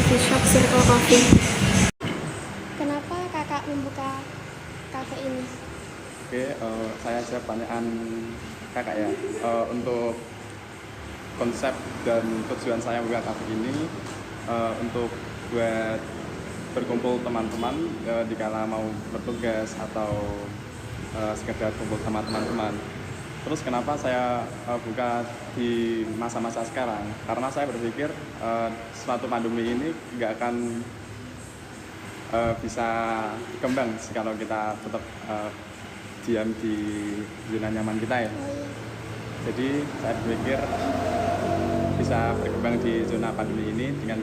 Coffee Shop Circle Coffee. Kenapa kakak membuka kafe ini? Oke, saya jawab pertanyaan kakak ya. Untuk konsep dan tujuan saya membuka kafe ini untuk buat berkumpul teman-teman dikala mau bertugas atau sekedar kumpul sama teman-teman. Terus kenapa saya buka di masa-masa sekarang? Karena saya berpikir suatu pandemi ini nggak akan bisa berkembang kalau kita tetap diam di zona nyaman kita ya. Oh iya. Jadi saya berpikir bisa berkembang di zona pandemi ini dengan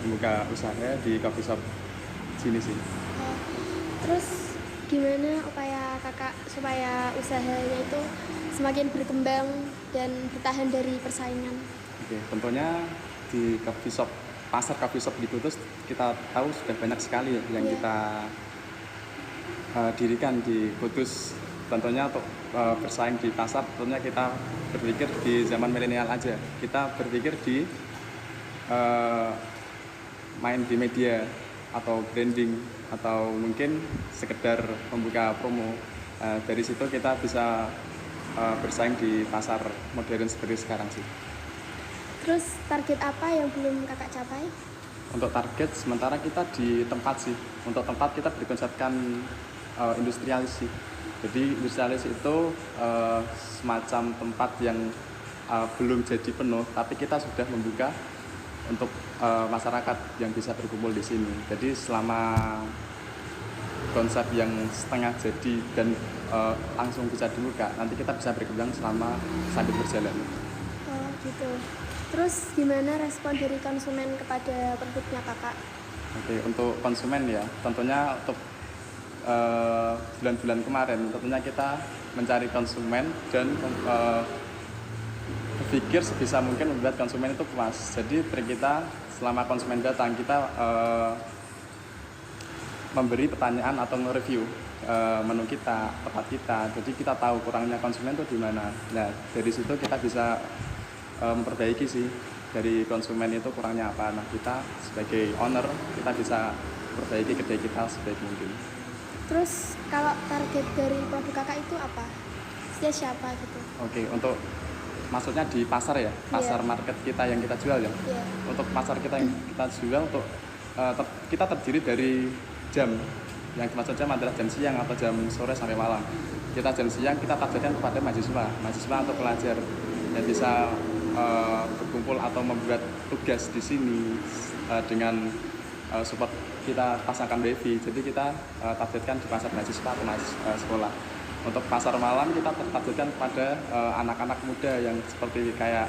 membuka usaha di coffee shop sini sih. Terus gimana upaya kakak supaya usahanya itu semakin berkembang dan bertahan dari persaingan? Oke, tentunya di coffee shop, pasar coffee shop di Kudus kita tahu sudah banyak sekali yang kita dirikan di Kudus. Tentunya untuk bersaing di pasar, tentunya kita berpikir di zaman milenial aja. Kita berpikir di main di media atau branding atau mungkin sekedar membuka promo. Dari situ kita bisa bersaing di pasar modern seperti sekarang sih. Terus target apa yang belum kakak capai? Untuk target sementara kita di tempat sih. Untuk tempat kita berkonsepkan industrialis sih. Jadi industrialis itu semacam tempat yang belum jadi penuh, tapi kita sudah membuka untuk masyarakat yang bisa berkumpul di sini. Jadi selama konsep yang setengah jadi dan langsung bisa dibuka, nanti kita bisa berkembang selama sambil berjalan. Oh gitu. Terus gimana respon dari konsumen kepada produknya kakak? Oke, untuk konsumen ya, tentunya untuk bulan-bulan kemarin, tentunya kita mencari konsumen dan berpikir sebisa mungkin membuat konsumen itu puas. Jadi trik kita selama konsumen datang, kita memberi pertanyaan atau nge-review menu kita, tempat kita. Jadi kita tahu kurangnya konsumen itu di mana. Nah, dari situ kita bisa memperbaiki sih dari konsumen itu kurangnya apa. Nah, kita sebagai owner kita bisa perbaiki kedai kita sebaik mungkin. Terus kalau target dari produk kakak itu apa? Siapa gitu? Oke, untuk maksudnya di pasar ya, pasar market kita yang kita jual ya. Untuk pasar kita yang kita jual untuk kita terdiri dari jam yang dimaksud jam adalah jam siang atau jam sore sampai malam. Kita jam siang kita targetkan kepada mahasiswa atau pelajar yang bisa berkumpul atau membuat tugas di sini dengan support kita pasangkan wifi. Jadi kita targetkan di pasar mahasiswa atau sekolah. Untuk pasar malam kita targetkan pada anak-anak muda yang seperti kayak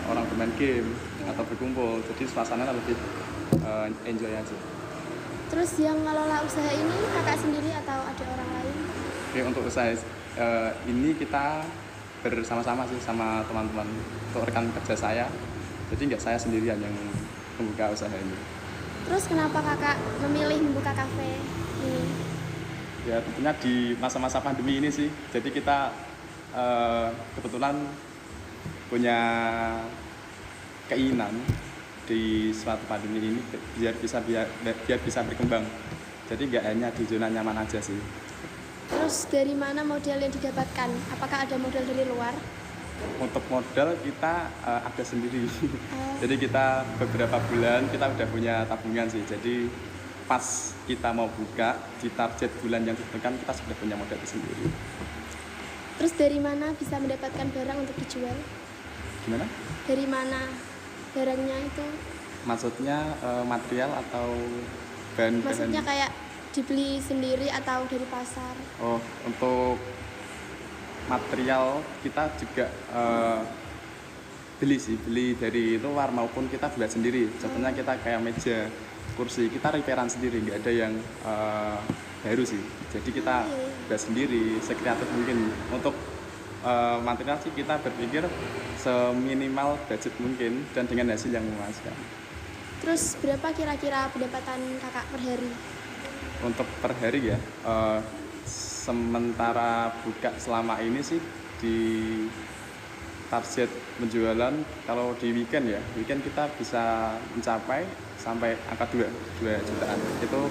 orang bermain game atau berkumpul. Jadi suasananya lebih enjoy aja. Terus yang ngelola usaha ini kakak sendiri atau ada orang lain? Oke, untuk usaha ini kita bersama-sama sih sama teman-teman, untuk rekan kerja saya. Jadi nggak saya sendirian yang membuka usaha ini. Terus kenapa kakak memilih membuka kafe ini? Ya tentunya di masa-masa pandemi ini sih. Jadi kita kebetulan punya keinginan di suatu pandemi ini biar bisa berkembang. Jadi nggak hanya di zona nyaman aja sih. Terus dari mana modal yang didapatkan? Apakah ada modal dari luar? Untuk modal kita ada sendiri. Jadi kita beberapa bulan kita udah punya tabungan sih. Jadi pas kita mau buka di target bulan yang ditentukan kita sudah punya modal sendiri. Terus dari mana bisa mendapatkan barang untuk dijual? Gimana? Dari mana barangnya itu? Maksudnya material atau bahan-bahan? Maksudnya kayak dibeli sendiri atau dari pasar? Oh, untuk material kita juga beli dari luar maupun kita buat sendiri. Contohnya kita kayak meja, kursi, kita repairan sendiri, nggak ada yang baru sih. Jadi kita buat sendiri, sekreatif mungkin. Untuk material sih kita berpikir seminimal budget mungkin dan dengan hasil yang memuaskan. Terus berapa kira-kira pendapatan kakak per hari? Untuk per hari ya, sementara buka selama ini sih di target penjualan kalau di weekend kita bisa mencapai sampai angka 2 jutaan. Itu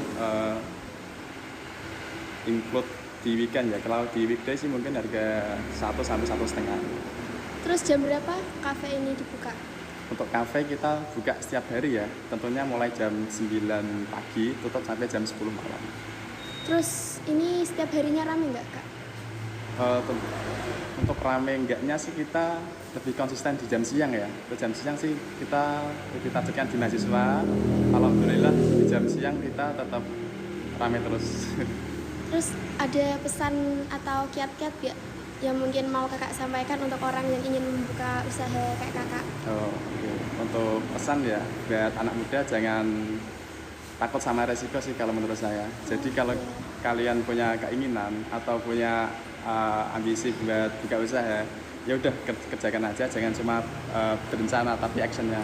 include di weekend ya. Kalau di weekday sih mungkin harga 1 sampai 1,5. Terus jam berapa kafe ini dibuka? Untuk kafe kita buka setiap hari ya, tentunya mulai jam 9 pagi, tutup sampai jam 10 malam. Terus ini setiap harinya rame nggak Kak? Untuk rame enggaknya sih kita lebih konsisten di jam siang ya. Di jam siang sih kita lebih targetkan di mahasiswa. Alhamdulillah di jam siang kita tetap rame terus. Terus ada pesan atau kiat-kiat ya yang mungkin mau Kakak sampaikan untuk orang yang ingin membuka usaha kayak Kakak? Oke. Untuk pesan ya, buat anak muda jangan takut sama resiko sih kalau menurut saya. Jadi kalau kalian punya keinginan atau punya ambisi buat buka usaha, ya udah kerjakan aja, jangan cuma berencana tapi actionnya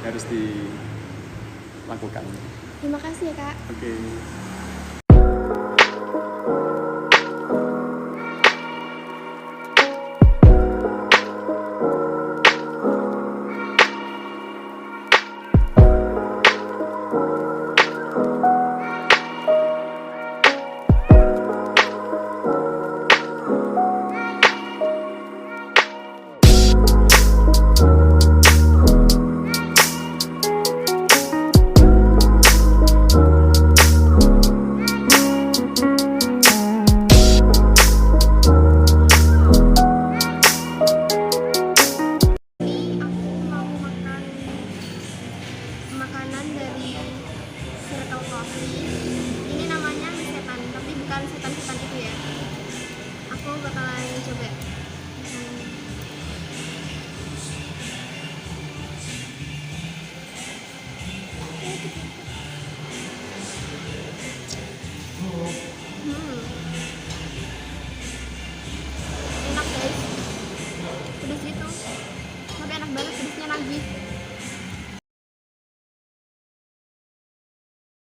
harus dilakukan. Terima kasih ya Kak. Oke. Makanan dari Circle Coffee. Ini namanya mie setan, tapi bukan setan-setan itu ya. Aku bakalan coba.